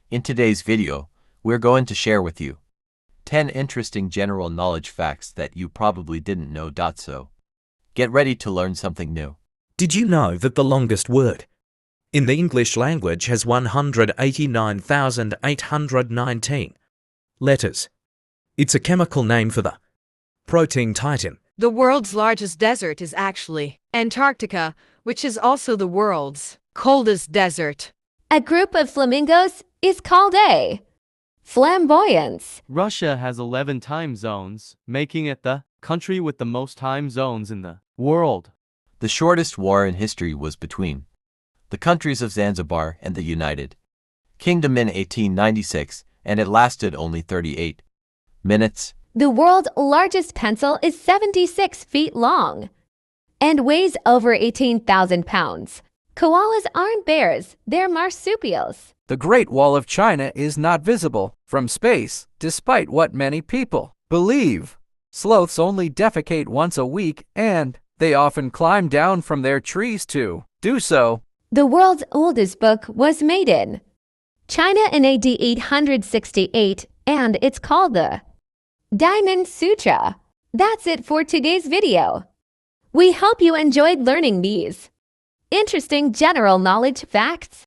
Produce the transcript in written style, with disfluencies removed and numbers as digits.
In today's video, we're going to share with you 10 interesting general knowledge facts that you probably didn't know. So, get ready to learn something new. Did you know that the longest word in the English language has 189,819 letters? It's a chemical name for the protein titin. The world's largest desert is actually Antarctica, which is also the world's coldest desert. A group of flamingos is called a flamboyance. Russia has 11 time zones, making it the country with the most time zones in the world. The shortest war in history was between the countries of Zanzibar and the United Kingdom in 1896, and it lasted only 38 minutes. The world's largest pencil is 76 feet long and weighs over 18,000 pounds. Koalas aren't bears, they're marsupials. The Great Wall of China is not visible from space, despite what many people believe. Sloths only defecate once a week, and they often climb down from their trees to do so. The world's oldest book was made in China in AD 868, and it's called the Diamond Sutra. That's it for today's video. We hope you enjoyed learning these interesting general knowledge facts.